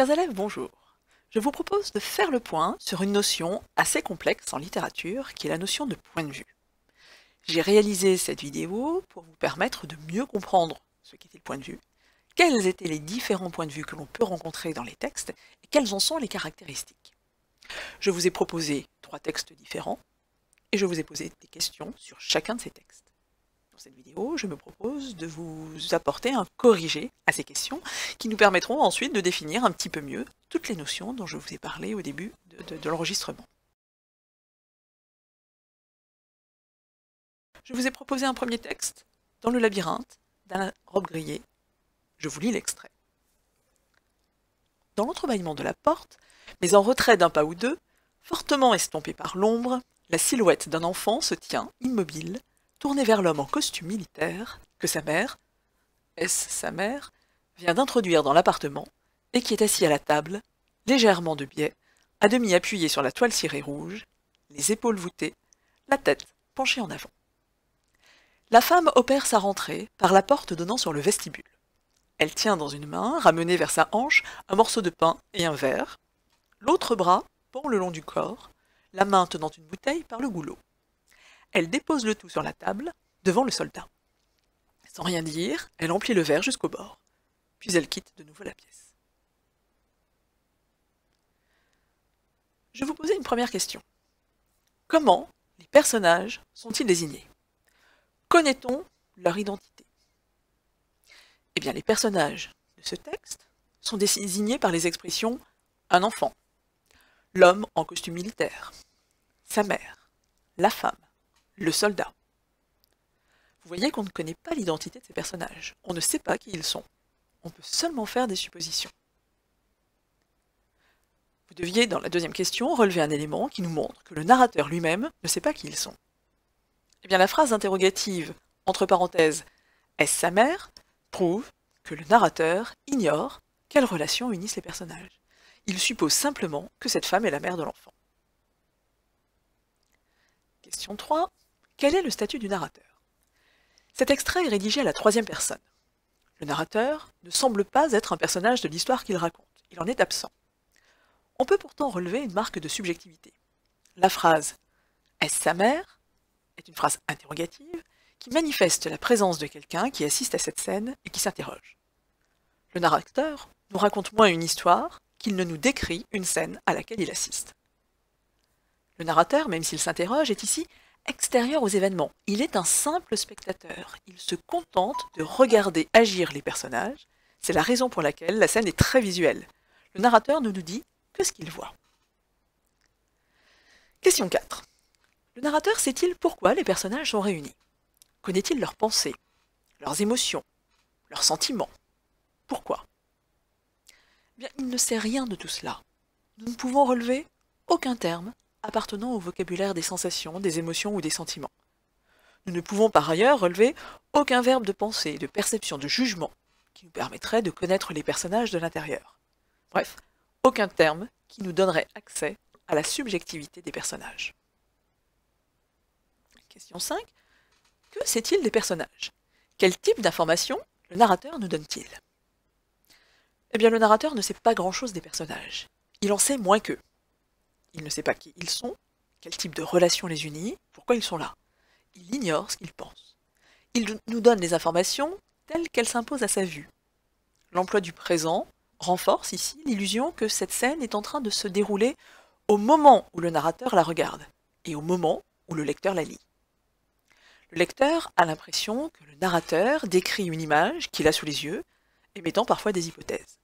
Chers élèves, bonjour. Je vous propose de faire le point sur une notion assez complexe en littérature, qui est la notion de point de vue. J'ai réalisé cette vidéo pour vous permettre de mieux comprendre ce qu'était le point de vue, quels étaient les différents points de vue que l'on peut rencontrer dans les textes, et quelles en sont les caractéristiques. Je vous ai proposé 3 textes différents, et je vous ai posé des questions sur chacun de ces textes. Dans cette vidéo, je me propose de vous apporter un corrigé à ces questions qui nous permettront ensuite de définir un petit peu mieux toutes les notions dont je vous ai parlé au début de l'enregistrement. Je vous ai proposé un premier texte, Dans le labyrinthe, d'Alain Robbe-Grillet. Je vous lis l'extrait. Dans l'entrebâillement de la porte, mais en retrait d'un pas ou deux, fortement estompé par l'ombre, la silhouette d'un enfant se tient, immobile, tourné vers l'homme en costume militaire, que sa mère, est-ce sa mère, vient d'introduire dans l'appartement, et qui est assis à la table, légèrement de biais, à demi appuyé sur la toile cirée rouge, les épaules voûtées, la tête penchée en avant. La femme opère sa rentrée par la porte donnant sur le vestibule. Elle tient dans une main, ramenée vers sa hanche, un morceau de pain et un verre. L'autre bras pend le long du corps, la main tenant une bouteille par le goulot. Elle dépose le tout sur la table, devant le soldat. Sans rien dire, elle emplit le verre jusqu'au bord. Puis elle quitte de nouveau la pièce. Je vous posais une première question. Comment les personnages sont-ils désignés? Connaît-on leur identité? Eh bien, les personnages de ce texte sont désignés par les expressions « un enfant »,« l'homme en costume militaire »,« sa mère »,« la femme »,« le soldat ». Vous voyez qu'on ne connaît pas l'identité de ces personnages. On ne sait pas qui ils sont. On peut seulement faire des suppositions. Vous deviez, dans la deuxième question, relever un élément qui nous montre que le narrateur lui-même ne sait pas qui ils sont. Eh bien, la phrase interrogative, entre parenthèses, « est-ce sa mère ?», prouve que le narrateur ignore quelles relations unissent les personnages. Il suppose simplement que cette femme est la mère de l'enfant. Question 3. Quel est le statut du narrateur? Cet extrait est rédigé à la 3e personne. Le narrateur ne semble pas être un personnage de l'histoire qu'il raconte. Il en est absent. On peut pourtant relever une marque de subjectivité. La phrase « est-ce sa mère ?» est une phrase interrogative qui manifeste la présence de quelqu'un qui assiste à cette scène et qui s'interroge. Le narrateur nous raconte moins une histoire qu'il ne nous décrit une scène à laquelle il assiste. Le narrateur, même s'il s'interroge, est ici extérieur aux événements. Il est un simple spectateur. Il se contente de regarder agir les personnages. C'est la raison pour laquelle la scène est très visuelle. Le narrateur ne nous dit que ce qu'il voit. Question 4. Le narrateur sait-il pourquoi les personnages sont réunis? Connaît-il leurs pensées, leurs émotions, leurs sentiments? Pourquoi? Eh bien, il ne sait rien de tout cela. Nous ne pouvons relever aucun terme appartenant au vocabulaire des sensations, des émotions ou des sentiments. Nous ne pouvons par ailleurs relever aucun verbe de pensée, de perception, de jugement qui nous permettrait de connaître les personnages de l'intérieur. Bref, aucun terme qui nous donnerait accès à la subjectivité des personnages. Question 5. Que sait-il des personnages? Quel type d'informations le narrateur nous donne-t-il? Eh bien, le narrateur ne sait pas grand-chose des personnages. Il en sait moins qu'eux. Il ne sait pas qui ils sont, quel type de relation les unit, pourquoi ils sont là. Il ignore ce qu'ils pensent. Il nous donne les informations telles qu'elles s'imposent à sa vue. L'emploi du présent renforce ici l'illusion que cette scène est en train de se dérouler au moment où le narrateur la regarde et au moment où le lecteur la lit. Le lecteur a l'impression que le narrateur décrit une image qu'il a sous les yeux, émettant parfois des hypothèses.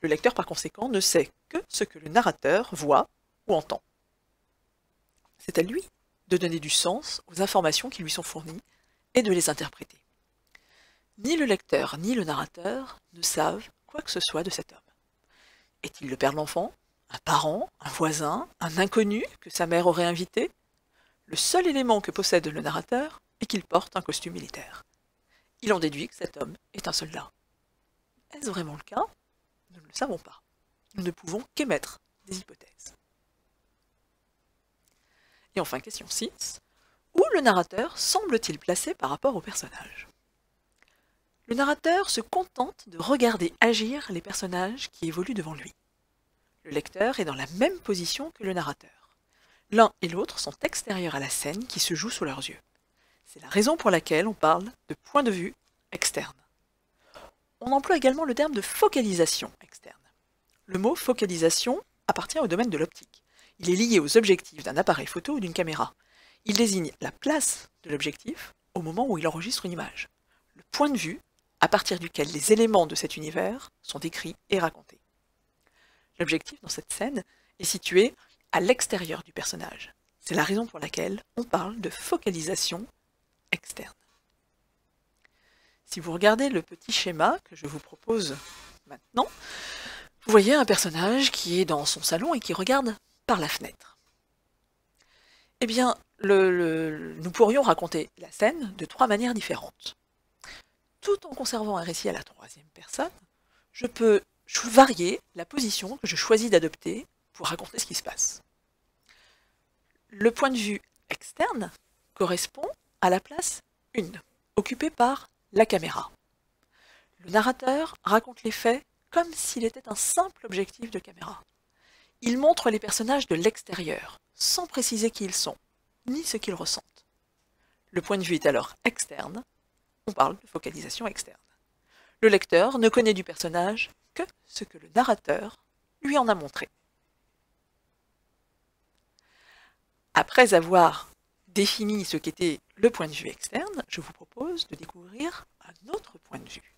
Le lecteur, par conséquent, ne sait que ce que le narrateur voit ou entend. C'est à lui de donner du sens aux informations qui lui sont fournies et de les interpréter. Ni le lecteur ni le narrateur ne savent quoi que ce soit de cet homme. Est-il le père de l'enfant, un parent, un voisin, un inconnu que sa mère aurait invité? Le seul élément que possède le narrateur est qu'il porte un costume militaire. Il en déduit que cet homme est un soldat. Est-ce vraiment le cas? Nous ne le savons pas. Nous ne pouvons qu'émettre des hypothèses. Et enfin, question 6. Où le narrateur semble-t-il placé par rapport au personnage? Le narrateur se contente de regarder agir les personnages qui évoluent devant lui. Le lecteur est dans la même position que le narrateur. L'un et l'autre sont extérieurs à la scène qui se joue sous leurs yeux. C'est la raison pour laquelle on parle de point de vue externe. On emploie également le terme de focalisation externe. Le mot focalisation appartient au domaine de l'optique. Il est lié aux objectifs d'un appareil photo ou d'une caméra. Il désigne la place de l'objectif au moment où il enregistre une image. Le point de vue à partir duquel les éléments de cet univers sont décrits et racontés. L'objectif dans cette scène est situé à l'extérieur du personnage. C'est la raison pour laquelle on parle de focalisation externe. Si vous regardez le petit schéma que je vous propose maintenant, vous voyez un personnage qui est dans son salon et qui regarde par la fenêtre. Eh bien, nous pourrions raconter la scène de 3 manières différentes. Tout en conservant un récit à la 3e personne, je peux varier la position que je choisis d'adopter pour raconter ce qui se passe. Le point de vue externe correspond à la place 1, occupée par la caméra. Le narrateur raconte les faits comme s'il était un simple objectif de caméra. Il montre les personnages de l'extérieur, sans préciser qui ils sont, ni ce qu'ils ressentent. Le point de vue est alors externe, on parle de focalisation externe. Le lecteur ne connaît du personnage que ce que le narrateur lui en a montré. Après avoir défini ce qu'était le point de vue externe, je vous propose de découvrir un autre point de vue.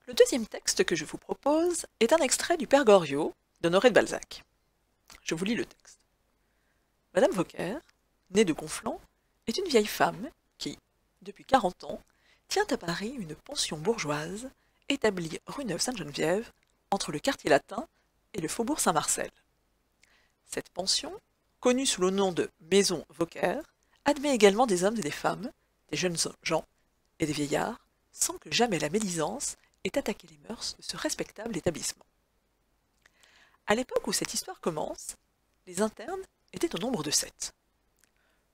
Le deuxième texte que je vous propose est un extrait du Père Goriot d'Honoré de Balzac. Je vous lis le texte. Madame Vauquer, née de Conflans, est une vieille femme qui, depuis 40 ans, tient à Paris une pension bourgeoise établie rue Neuve-Sainte-Geneviève, entre le quartier latin et le faubourg Saint-Marcel. Cette pension, connue sous le nom de Maison Vauquer, admet également des hommes et des femmes, des jeunes gens et des vieillards, sans que jamais la médisance ait attaqué les mœurs de ce respectable établissement. À l'époque où cette histoire commence, les internes étaient au nombre de 7.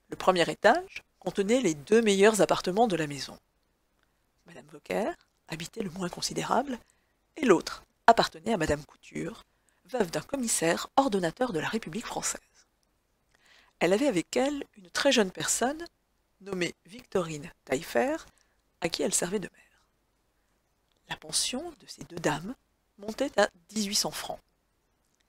Le premier étage contenait les 2 meilleurs appartements de la maison. Madame Vauquer habitait le moins considérable, et l'autre appartenait à Madame Couture, veuve d'un commissaire ordonnateur de la République française. Elle avait avec elle une très jeune personne, nommée Victorine Taillefer, à qui elle servait de mère. La pension de ces 2 dames montait à 1800 francs.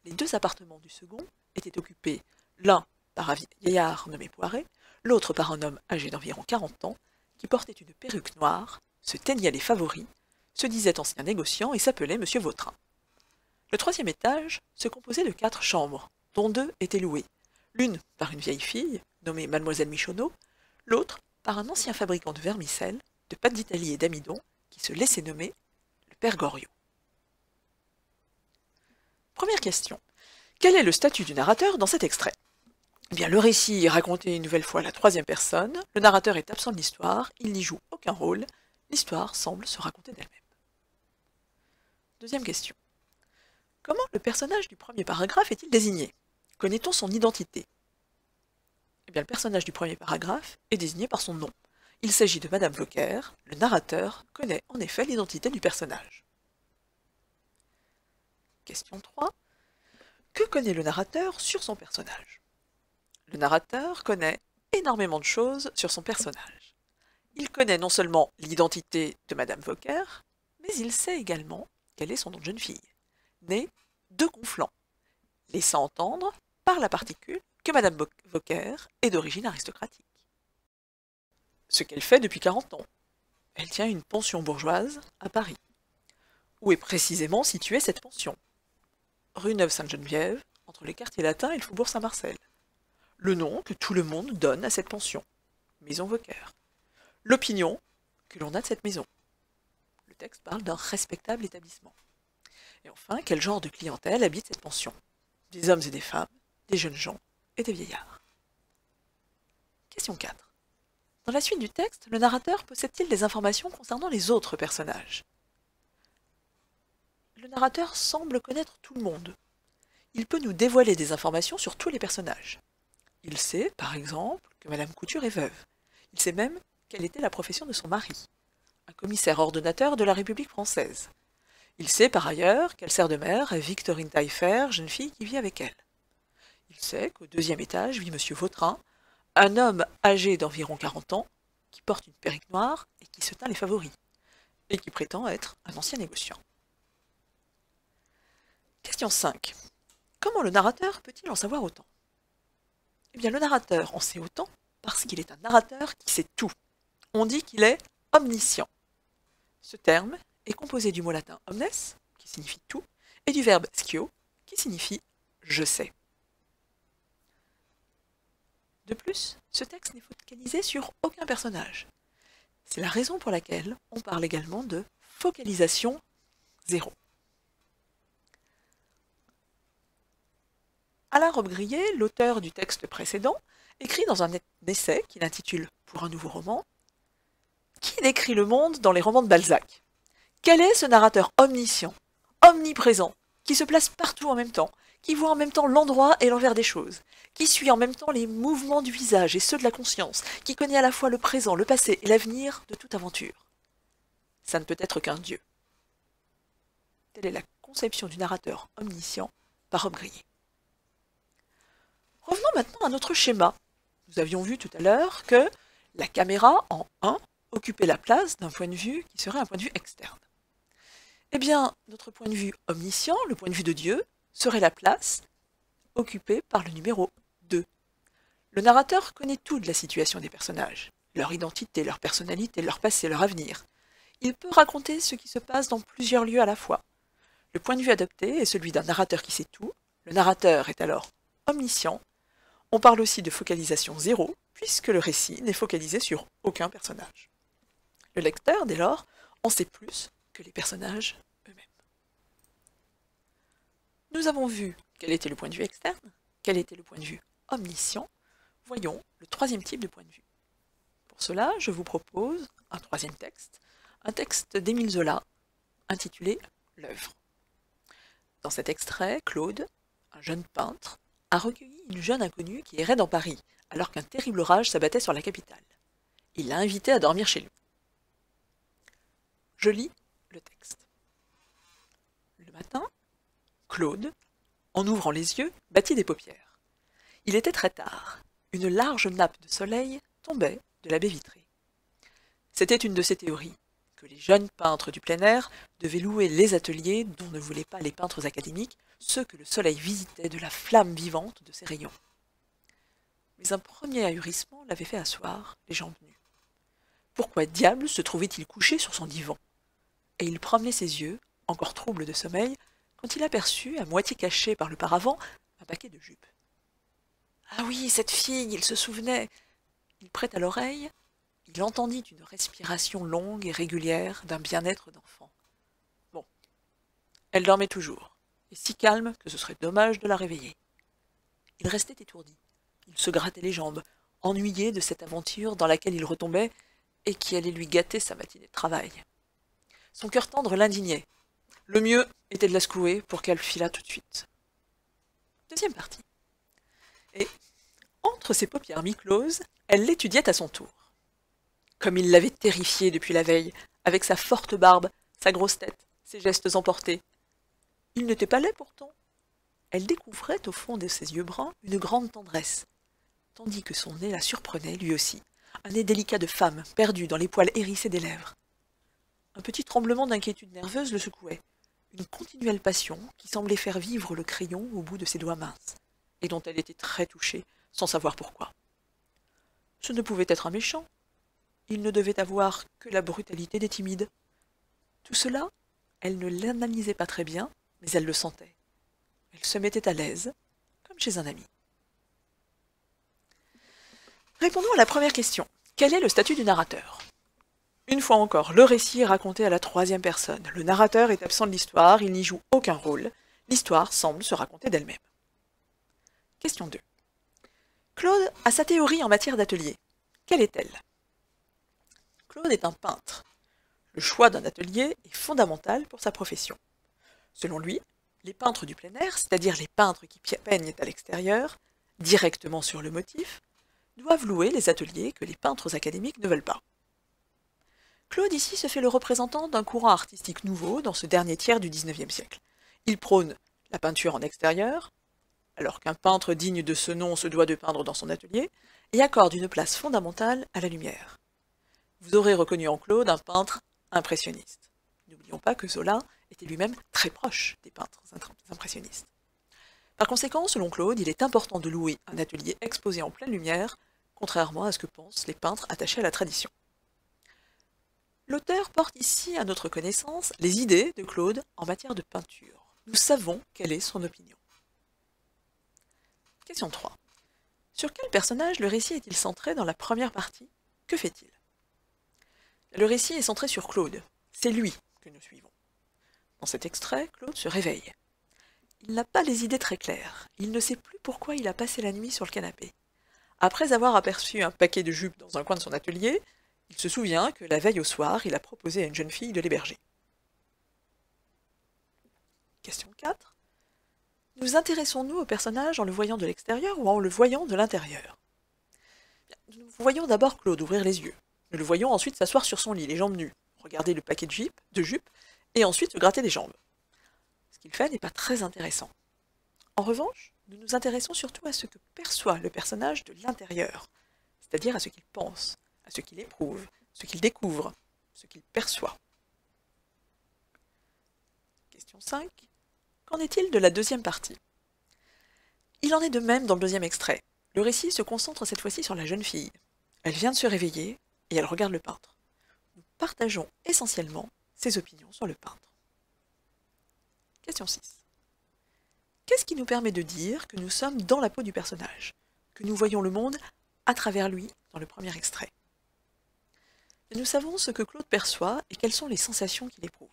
Les 2 appartements du second étaient occupés l'un par un vieillard nommé Poiret, l'autre par un homme âgé d'environ 40 ans, qui portait une perruque noire, se teignait les favoris, se disait ancien négociant et s'appelait Monsieur Vautrin. Le 3e étage se composait de 4 chambres, dont 2 étaient louées, l'une par une vieille fille, nommée Mademoiselle Michonneau, l'autre par un ancien fabricant de vermicelles, de pâte d'Italie et d'amidon, qui se laissait nommer le Père Goriot. Première question. Quel est le statut du narrateur dans cet extrait? Eh bien, le récit est raconté une nouvelle fois à la 3e personne, le narrateur est absent de l'histoire, il n'y joue aucun rôle, l'histoire semble se raconter d'elle-même. Deuxième question. Comment le personnage du premier paragraphe est-il désigné? Connaît-on son identité? Eh bien, le personnage du premier paragraphe est désigné par son nom. Il s'agit de Madame Vauquer, le narrateur connaît en effet l'identité du personnage. Question 3. Que connaît le narrateur sur son personnage? Le narrateur connaît énormément de choses sur son personnage. Il connaît non seulement l'identité de Madame Vauquer, mais il sait également quel est son nom de jeune fille, née de Conflans, laissant entendre, par la particule, que Madame Vauquer est d'origine aristocratique. Ce qu'elle fait depuis 40 ans. Elle tient une pension bourgeoise à Paris. Où est précisément située cette pension? Rue Neuve-Sainte-Geneviève, entre les quartiers latins et le faubourg Saint-Marcel. Le nom que tout le monde donne à cette pension, Maison Vauquer. L'opinion que l'on a de cette maison. Le texte parle d'un respectable établissement. Et enfin, quel genre de clientèle habite cette pension? Des hommes et des femmes, des jeunes gens et des vieillards. Question 4. Dans la suite du texte, le narrateur possède-t-il des informations concernant les autres personnages? Le narrateur semble connaître tout le monde. Il peut nous dévoiler des informations sur tous les personnages. Il sait, par exemple, que Madame Couture est veuve. Il sait même quelle était la profession de son mari, un commissaire ordonnateur de la République française. Il sait par ailleurs qu'elle sert de mère à Victorine Taillefer, jeune fille qui vit avec elle. Il sait qu'au deuxième étage vit Monsieur Vautrin, un homme âgé d'environ 40 ans, qui porte une perruque noire et qui se teint les favoris, et qui prétend être un ancien négociant. Question 5. Comment le narrateur peut-il en savoir autant? Eh bien, le narrateur en sait autant parce qu'il est un narrateur qui sait tout. On dit qu'il est omniscient. Ce terme est composé du mot latin omnes, qui signifie tout, et du verbe scio, qui signifie je sais. De plus, ce texte n'est focalisé sur aucun personnage. C'est la raison pour laquelle on parle également de focalisation zéro. Alain Robbe-Grillet, l'auteur du texte précédent, écrit dans un essai qu'il intitule « Pour un nouveau roman » qui décrit le monde dans les romans de Balzac. Quel est ce narrateur omniscient, omniprésent, qui se place partout en même temps, qui voit en même temps l'endroit et l'envers des choses, qui suit en même temps les mouvements du visage et ceux de la conscience, qui connaît à la fois le présent, le passé et l'avenir de toute aventure? Ça ne peut être qu'un dieu. Telle est la conception du narrateur omniscient par Robbe-Grillet. Revenons maintenant à notre schéma. Nous avions vu tout à l'heure que la caméra, en 1, occupait la place d'un point de vue qui serait un point de vue externe. Eh bien, notre point de vue omniscient, le point de vue de Dieu, serait la place occupée par le numéro 2. Le narrateur connaît tout de la situation des personnages, leur identité, leur personnalité, leur passé, leur avenir. Il peut raconter ce qui se passe dans plusieurs lieux à la fois. Le point de vue adopté est celui d'un narrateur qui sait tout. Le narrateur est alors omniscient. On parle aussi de focalisation zéro, puisque le récit n'est focalisé sur aucun personnage. Le lecteur, dès lors, en sait plus que les personnages eux-mêmes. Nous avons vu quel était le point de vue externe, quel était le point de vue omniscient. Voyons le troisième type de point de vue. Pour cela, je vous propose un troisième texte, un texte d'Émile Zola, intitulé « L'œuvre ». Dans cet extrait, Claude, un jeune peintre, a recueilli une jeune inconnue qui errait dans Paris, alors qu'un terrible orage s'abattait sur la capitale. Il l'a invitée à dormir chez lui. Je lis le texte. Le matin, Claude, en ouvrant les yeux, battit des paupières. Il était très tard. Une large nappe de soleil tombait de la baie vitrée. C'était une de ces théories, que les jeunes peintres du plein air devaient louer les ateliers dont ne voulaient pas les peintres académiques, ceux que le soleil visitait de la flamme vivante de ses rayons. Mais un premier ahurissement l'avait fait asseoir, les jambes nues. Pourquoi diable se trouvait-il couché sur son divan? Et il promenait ses yeux, encore trouble de sommeil, quand il aperçut, à moitié caché par le paravent, un paquet de jupes. Ah oui, cette fille, il se souvenait. Il prêta l'oreille, il entendit une respiration longue et régulière d'un bien-être d'enfant. Bon, elle dormait toujours, et si calme que ce serait dommage de la réveiller. Il restait étourdi, il se grattait les jambes, ennuyé de cette aventure dans laquelle il retombait et qui allait lui gâter sa matinée de travail. Son cœur tendre l'indignait. Le mieux était de la secouer pour qu'elle filât tout de suite. Deuxième partie. Et, entre ses paupières mi-closes, elle l'étudiait à son tour. Comme il l'avait terrifiée depuis la veille, avec sa forte barbe, sa grosse tête, ses gestes emportés. Il n'était pas laid pourtant. Elle découvrait au fond de ses yeux bruns une grande tendresse, tandis que son nez la surprenait lui aussi, un nez délicat de femme, perdu dans les poils hérissés des lèvres. Un petit tremblement d'inquiétude nerveuse le secouait, une continuelle passion qui semblait faire vivre le crayon au bout de ses doigts minces, et dont elle était très touchée, sans savoir pourquoi. Ce ne pouvait être un méchant. Il ne devait avoir que la brutalité des timides. Tout cela, elle ne l'analysait pas très bien, mais elle le sentait. Elle se mettait à l'aise, comme chez un ami. Répondons à la première question. Quel est le statut du narrateur? Une fois encore, le récit est raconté à la troisième personne. Le narrateur est absent de l'histoire, il n'y joue aucun rôle. L'histoire semble se raconter d'elle-même. Question 2. Claude a sa théorie en matière d'atelier. Quelle est-elle? Claude est un peintre. Le choix d'un atelier est fondamental pour sa profession. Selon lui, les peintres du plein air, c'est-à-dire les peintres qui peignent à l'extérieur, directement sur le motif, doivent louer les ateliers que les peintres académiques ne veulent pas. Claude ici se fait le représentant d'un courant artistique nouveau dans ce dernier tiers du XIXe siècle. Il prône la peinture en extérieur, alors qu'un peintre digne de ce nom se doit de peindre dans son atelier, et accorde une place fondamentale à la lumière. Vous aurez reconnu en Claude un peintre impressionniste. N'oublions pas que Zola était lui-même très proche des peintres impressionnistes. Par conséquent, selon Claude, il est important de louer un atelier exposé en pleine lumière, contrairement à ce que pensent les peintres attachés à la tradition. L'auteur porte ici à notre connaissance les idées de Claude en matière de peinture. Nous savons quelle est son opinion. Question 3. Sur quel personnage le récit est-il centré dans la première partie? Que fait-il? Le récit est centré sur Claude. C'est lui que nous suivons. Dans cet extrait, Claude se réveille. Il n'a pas les idées très claires. Il ne sait plus pourquoi il a passé la nuit sur le canapé. Après avoir aperçu un paquet de jupes dans un coin de son atelier, il se souvient que la veille au soir, il a proposé à une jeune fille de l'héberger. Question 4. Nous intéressons-nous au personnage en le voyant de l'extérieur ou en le voyant de l'intérieur? Nous voyons d'abord Claude ouvrir les yeux. Nous le voyons ensuite s'asseoir sur son lit, les jambes nues, regarder le paquet de jupes, et ensuite se gratter les jambes. Ce qu'il fait n'est pas très intéressant. En revanche, nous nous intéressons surtout à ce que perçoit le personnage de l'intérieur, c'est-à-dire à ce qu'il pense, à ce qu'il éprouve, ce qu'il découvre, ce qu'il perçoit. Question 5. Qu'en est-il de la deuxième partie? Il en est de même dans le deuxième extrait. Le récit se concentre cette fois-ci sur la jeune fille. Elle vient de se réveiller et elle regarde le peintre. Nous partageons essentiellement ses opinions sur le peintre. Question 6. Qu'est-ce qui nous permet de dire que nous sommes dans la peau du personnage, que nous voyons le monde à travers lui dans le premier extrait? Et nous savons ce que Claude perçoit et quelles sont les sensations qu'il éprouve.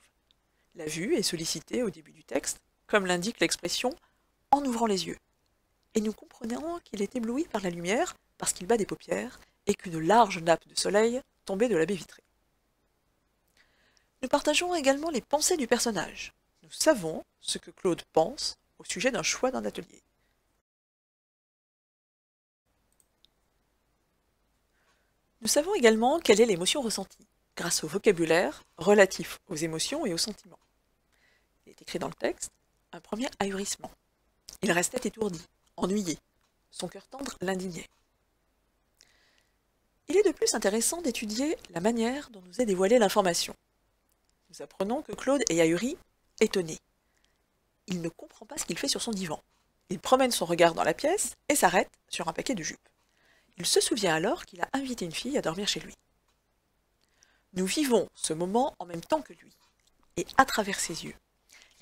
La vue est sollicitée au début du texte, comme l'indique l'expression « en ouvrant les yeux ». Et nous comprenons qu'il est ébloui par la lumière parce qu'il bat des paupières et qu'une large nappe de soleil tombait de la baie vitrée. Nous partageons également les pensées du personnage. Nous savons ce que Claude pense au sujet d'un choix d'un atelier. Nous savons également quelle est l'émotion ressentie, grâce au vocabulaire relatif aux émotions et aux sentiments. Il est écrit dans le texte un premier ahurissement. Il restait étourdi, ennuyé. Son cœur tendre l'indignait. Il est de plus intéressant d'étudier la manière dont nous est dévoilée l'information. Nous apprenons que Claude est ahuri, étonné. Il ne comprend pas ce qu'il fait sur son divan. Il promène son regard dans la pièce et s'arrête sur un paquet de jupes. Il se souvient alors qu'il a invité une fille à dormir chez lui. Nous vivons ce moment en même temps que lui, et à travers ses yeux.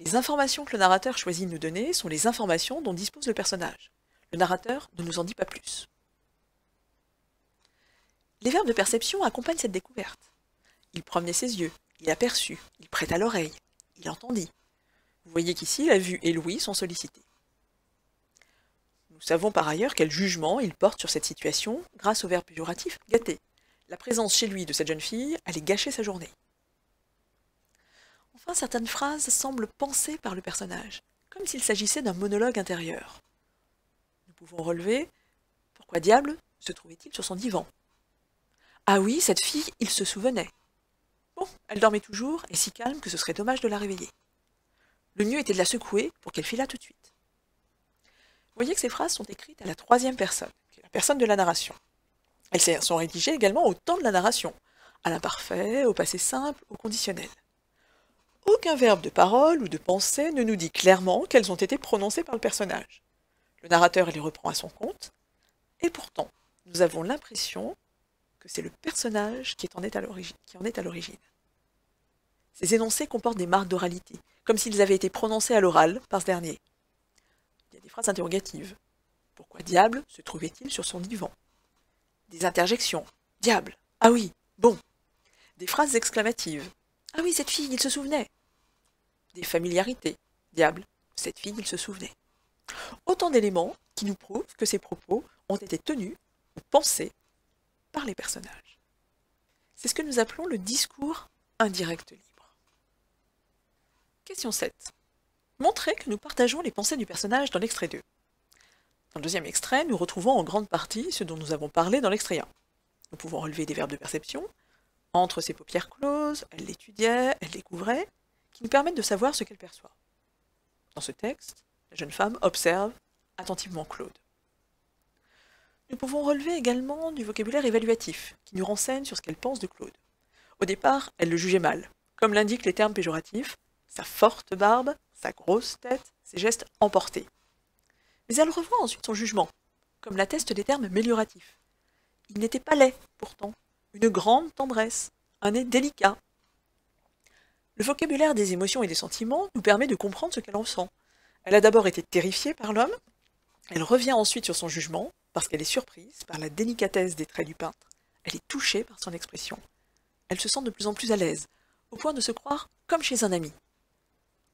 Les informations que le narrateur choisit de nous donner sont les informations dont dispose le personnage. Le narrateur ne nous en dit pas plus. Les verbes de perception accompagnent cette découverte. Il promenait ses yeux, il aperçut, il prêta l'oreille, il entendit. Vous voyez qu'ici, la vue et l'ouïe sont sollicités. Nous savons par ailleurs quel jugement il porte sur cette situation grâce au verbe péjoratif « gâter ». La présence chez lui de cette jeune fille allait gâcher sa journée. Enfin, certaines phrases semblent pensées par le personnage, comme s'il s'agissait d'un monologue intérieur. Nous pouvons relever « Pourquoi diable se trouvait-il sur son divan ?» Ah oui, cette fille, il se souvenait. Bon, elle dormait toujours et si calme que ce serait dommage de la réveiller. Le mieux était de la secouer pour qu'elle filât tout de suite. Vous voyez que ces phrases sont écrites à la troisième personne, qui est la personne de la narration. Elles sont rédigées également au temps de la narration, à l'imparfait, au passé simple, au conditionnel. Aucun verbe de parole ou de pensée ne nous dit clairement qu'elles ont été prononcées par le personnage. Le narrateur les reprend à son compte, et pourtant, nous avons l'impression que c'est le personnage qui en est à l'origine. Ces énoncés comportent des marques d'oralité, comme s'ils avaient été prononcés à l'oral par ce dernier. Il y a des phrases interrogatives. Pourquoi diable se trouvait-il sur son divan? Des interjections. Diable. Ah oui, bon. Des phrases exclamatives. Ah oui, cette fille, il se souvenait. Des familiarités. Diable. Cette fille, il se souvenait. Autant d'éléments qui nous prouvent que ces propos ont été tenus ou pensés par les personnages. C'est ce que nous appelons le discours indirect libre. Question 7. Montrez que nous partageons les pensées du personnage dans l'extrait 2. Dans le deuxième extrait, nous retrouvons en grande partie ce dont nous avons parlé dans l'extrait 1. Nous pouvons relever des verbes de perception, entre ses paupières closes, elle l'étudiait, elle découvrait, qui nous permettent de savoir ce qu'elle perçoit. Dans ce texte, la jeune femme observe attentivement Claude. Nous pouvons relever également du vocabulaire évaluatif, qui nous renseigne sur ce qu'elle pense de Claude. Au départ, elle le jugeait mal, comme l'indiquent les termes péjoratifs, sa forte barbe, sa grosse tête, ses gestes emportés. Mais elle revoit ensuite son jugement, comme l'attestent les termes amélioratifs. Il n'était pas laid, pourtant, une grande tendresse, un nez délicat. Le vocabulaire des émotions et des sentiments nous permet de comprendre ce qu'elle ressent. Elle a d'abord été terrifiée par l'homme, elle revient ensuite sur son jugement, parce qu'elle est surprise par la délicatesse des traits du peintre. Elle est touchée par son expression. Elle se sent de plus en plus à l'aise, au point de se croire comme chez un ami.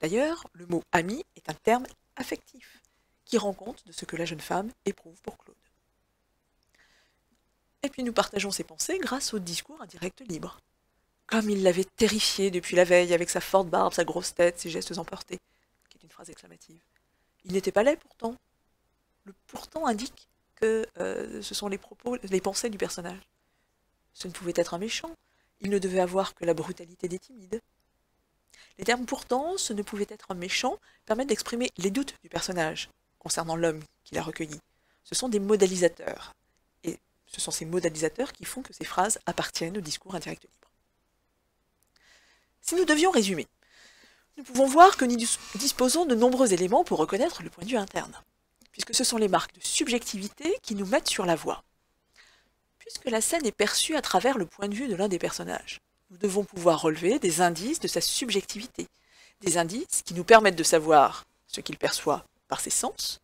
D'ailleurs, le mot « ami » est un terme affectif, qui rend compte de ce que la jeune femme éprouve pour Claude. Et puis nous partageons ses pensées grâce au discours indirect libre. Comme il l'avait terrifiée depuis la veille avec sa forte barbe, sa grosse tête, ses gestes emportés, qui est une phrase exclamative. Il n'était pas laid pourtant. Le pourtant indique que ce sont les propos, les pensées du personnage. Ce ne pouvait être un méchant, il ne devait avoir que la brutalité des timides. Les termes pourtant, ce ne pouvait être un méchant, permettent d'exprimer les doutes du personnage concernant l'homme qu'il a recueilli. Ce sont des modalisateurs. Et ce sont ces modalisateurs qui font que ces phrases appartiennent au discours indirect libre. Si nous devions résumer, nous pouvons voir que nous disposons de nombreux éléments pour reconnaître le point de vue interne, puisque ce sont les marques de subjectivité qui nous mettent sur la voie. Puisque la scène est perçue à travers le point de vue de l'un des personnages, nous devons pouvoir relever des indices de sa subjectivité, des indices qui nous permettent de savoir ce qu'il perçoit par ses sens,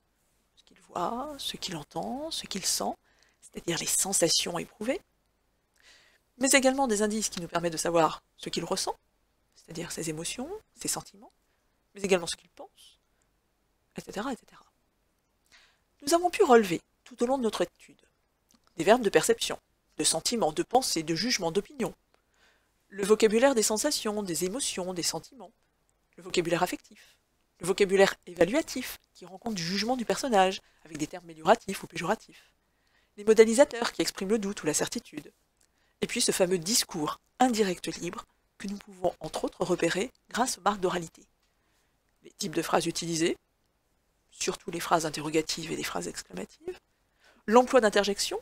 ce qu'il voit, ce qu'il entend, ce qu'il sent, c'est-à-dire les sensations éprouvées, mais également des indices qui nous permettent de savoir ce qu'il ressent, c'est-à-dire ses émotions, ses sentiments, mais également ce qu'il pense, etc., etc. Nous avons pu relever, tout au long de notre étude, des verbes de perception, de sentiment, de pensée, de jugement, d'opinion, le vocabulaire des sensations, des émotions, des sentiments, le vocabulaire affectif, le vocabulaire évaluatif, qui rend compte du jugement du personnage, avec des termes amélioratifs ou péjoratifs, les modalisateurs qui expriment le doute ou la certitude, et puis ce fameux discours indirect libre que nous pouvons entre autres repérer grâce aux marques d'oralité. Les types de phrases utilisées, surtout les phrases interrogatives et les phrases exclamatives, l'emploi d'interjections,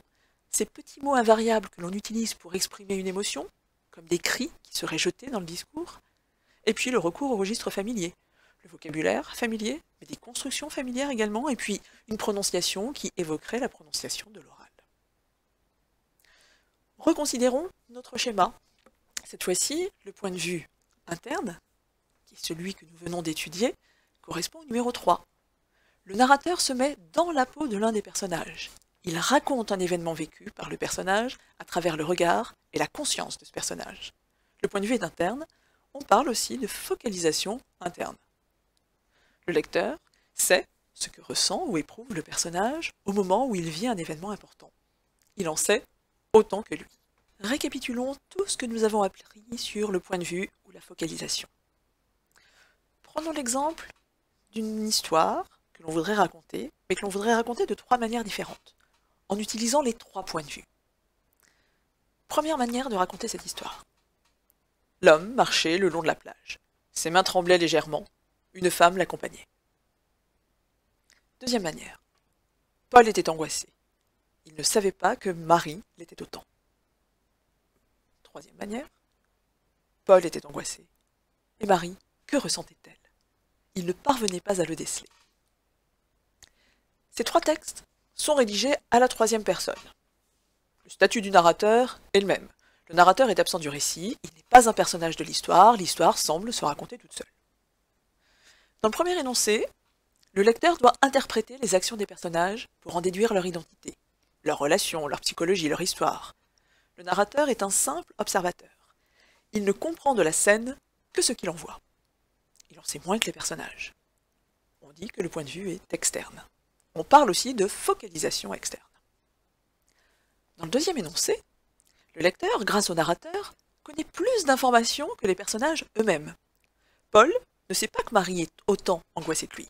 ces petits mots invariables que l'on utilise pour exprimer une émotion, comme des cris qui seraient jetés dans le discours, et puis le recours au registre familier, le vocabulaire familier, mais des constructions familières également, et puis une prononciation qui évoquerait la prononciation de l'oral. Reconsidérons notre schéma. Cette fois-ci, le point de vue interne, qui est celui que nous venons d'étudier, correspond au numéro 3. Le narrateur se met dans la peau de l'un des personnages. Il raconte un événement vécu par le personnage à travers le regard et la conscience de ce personnage. Le point de vue est interne, on parle aussi de focalisation interne. Le lecteur sait ce que ressent ou éprouve le personnage au moment où il vit un événement important. Il en sait autant que lui. Récapitulons tout ce que nous avons appris sur le point de vue ou la focalisation. Prenons l'exemple d'une histoire que l'on voudrait raconter, mais que l'on voudrait raconter de 3 manières différentes, en utilisant les 3 points de vue. Première manière de raconter cette histoire. L'homme marchait le long de la plage. Ses mains tremblaient légèrement. Une femme l'accompagnait. Deuxième manière. Paul était angoissé. Il ne savait pas que Marie l'était autant. Troisième manière. Paul était angoissé. Et Marie, que ressentait-elle? Il ne parvenait pas à le déceler. Ces 3 textes sont rédigés à la 3e personne. Le statut du narrateur est le même. Le narrateur est absent du récit, il n'est pas un personnage de l'histoire semble se raconter toute seule. Dans le premier énoncé, le lecteur doit interpréter les actions des personnages pour en déduire leur identité, leurs relations, leur psychologie, leur histoire. Le narrateur est un simple observateur. Il ne comprend de la scène que ce qu'il en voit. Il en sait moins que les personnages. On dit que le point de vue est externe. On parle aussi de focalisation externe. Dans le deuxième énoncé, le lecteur, grâce au narrateur, connaît plus d'informations que les personnages eux-mêmes. Paul ne sait pas que Marie est autant angoissée que lui.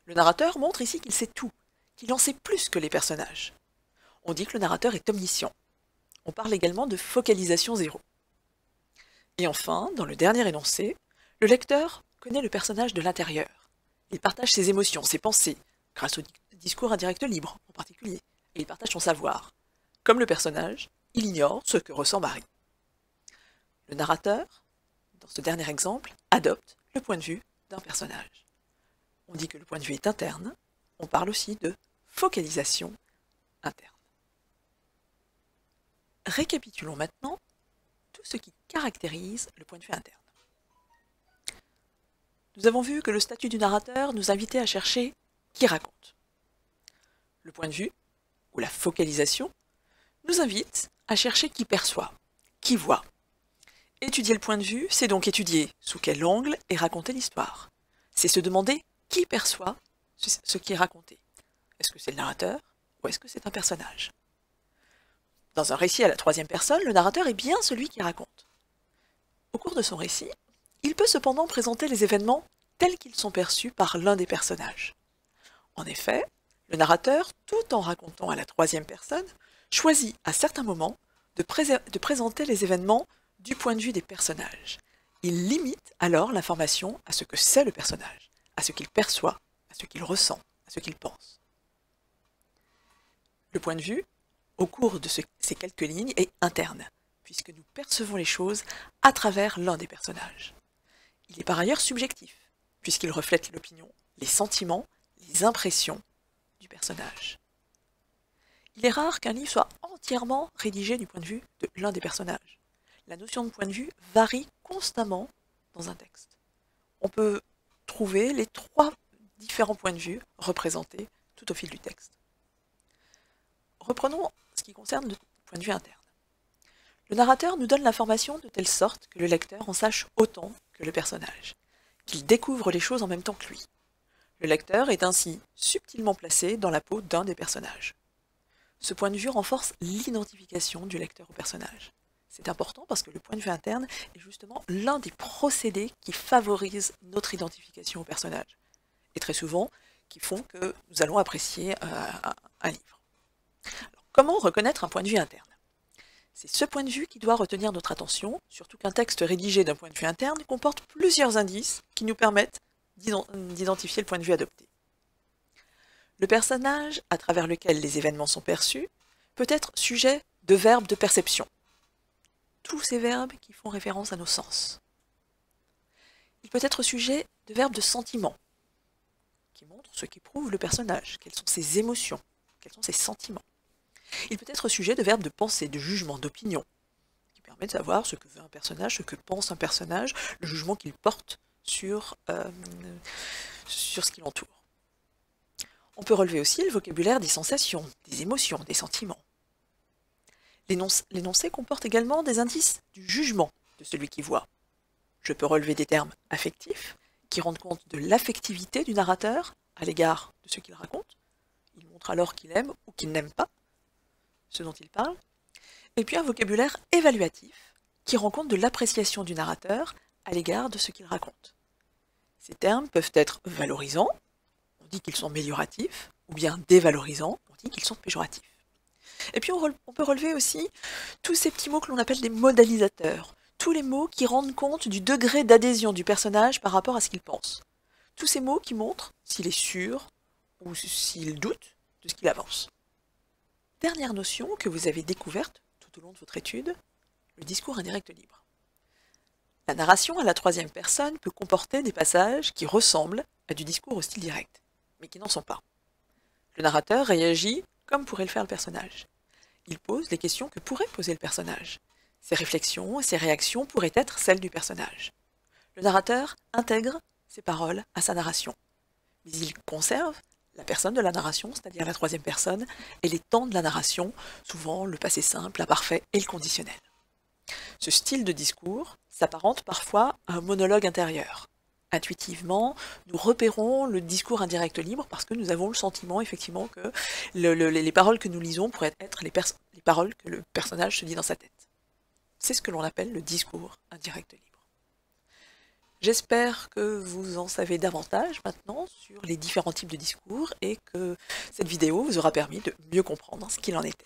Le narrateur montre ici qu'il sait tout, qu'il en sait plus que les personnages. On dit que le narrateur est omniscient. On parle également de focalisation zéro. Et enfin, dans le dernier énoncé, le lecteur connaît le personnage de l'intérieur. Il partage ses émotions, ses pensées, grâce au discours indirect libre en particulier, et il partage son savoir. Comme le personnage, il ignore ce que ressent Marie. Le narrateur, dans ce dernier exemple, adopte le point de vue d'un personnage. On dit que le point de vue est interne, on parle aussi de focalisation interne. Récapitulons maintenant tout ce qui caractérise le point de vue interne. Nous avons vu que le statut du narrateur nous invitait à chercher qui raconte. Le point de vue, ou la focalisation, nous invite à chercher qui perçoit, qui voit. Étudier le point de vue, c'est donc étudier sous quel angle est racontée l'histoire. C'est se demander qui perçoit ce qui est raconté. Est-ce que c'est le narrateur ou est-ce que c'est un personnage? Dans un récit à la troisième personne, le narrateur est bien celui qui raconte. Au cours de son récit, il peut cependant présenter les événements tels qu'ils sont perçus par l'un des personnages. En effet, le narrateur, tout en racontant à la troisième personne, choisit à certains moments de présenter les événements du point de vue des personnages. Il limite alors l'information à ce que c'est le personnage, à ce qu'il perçoit, à ce qu'il ressent, à ce qu'il pense. Le point de vue, au cours de ces quelques lignes, est interne, puisque nous percevons les choses à travers l'un des personnages. Il est par ailleurs subjectif, puisqu'il reflète l'opinion, les sentiments, les impressions du personnage. Il est rare qu'un livre soit entièrement rédigé du point de vue de l'un des personnages. La notion de point de vue varie constamment dans un texte. On peut trouver les 3 différents points de vue représentés tout au fil du texte. Reprenons ce qui concerne le point de vue interne. Le narrateur nous donne l'information de telle sorte que le lecteur en sache autant que le personnage, qu'il découvre les choses en même temps que lui. Le lecteur est ainsi subtilement placé dans la peau d'un des personnages. Ce point de vue renforce l'identification du lecteur au personnage. C'est important parce que le point de vue interne est justement l'un des procédés qui favorisent notre identification au personnage, et très souvent qui font que nous allons apprécier un livre. Alors, comment reconnaître un point de vue interne? C'est ce point de vue qui doit retenir notre attention, surtout qu'un texte rédigé d'un point de vue interne comporte plusieurs indices qui nous permettent d'identifier le point de vue adopté. Le personnage, à travers lequel les événements sont perçus, peut être sujet de verbes de perception. Tous ces verbes qui font référence à nos sens. Il peut être sujet de verbes de sentiment, qui montrent ce qu'éprouve le personnage, quelles sont ses émotions, quels sont ses sentiments. Il peut être sujet de verbes de pensée, de jugement, d'opinion, qui permet de savoir ce que veut un personnage, ce que pense un personnage, le jugement qu'il porte sur ce qui l'entoure. On peut relever aussi le vocabulaire des sensations, des émotions, des sentiments. L'énoncé comporte également des indices du jugement de celui qui voit. Je peux relever des termes affectifs, qui rendent compte de l'affectivité du narrateur à l'égard de ce qu'il raconte. Il montre alors qu'il aime ou qu'il n'aime pas ce dont il parle. Et puis un vocabulaire évaluatif, qui rend compte de l'appréciation du narrateur à l'égard de ce qu'il raconte. Ces termes peuvent être valorisants, on dit qu'ils sont amélioratifs, ou bien dévalorisants, on dit qu'ils sont péjoratifs. Et puis on peut relever aussi tous ces petits mots que l'on appelle des modalisateurs, tous les mots qui rendent compte du degré d'adhésion du personnage par rapport à ce qu'il pense. Tous ces mots qui montrent s'il est sûr ou s'il doute de ce qu'il avance. Dernière notion que vous avez découverte tout au long de votre étude, le discours indirect libre. La narration à la troisième personne peut comporter des passages qui ressemblent à du discours au style direct, mais qui n'en sont pas. Le narrateur réagit comme pourrait le faire le personnage. Il pose les questions que pourrait poser le personnage. Ses réflexions et ses réactions pourraient être celles du personnage. Le narrateur intègre ses paroles à sa narration, mais il conserve la personne de la narration, c'est-à-dire la troisième personne, et les temps de la narration, souvent le passé simple, l'imparfait et le conditionnel. Ce style de discours s'apparente parfois à un monologue intérieur. Intuitivement, nous repérons le discours indirect libre parce que nous avons le sentiment effectivement que les paroles que nous lisons pourraient être les paroles que le personnage se dit dans sa tête. C'est ce que l'on appelle le discours indirect libre. J'espère que vous en savez davantage maintenant sur les différents types de discours et que cette vidéo vous aura permis de mieux comprendre ce qu'il en était.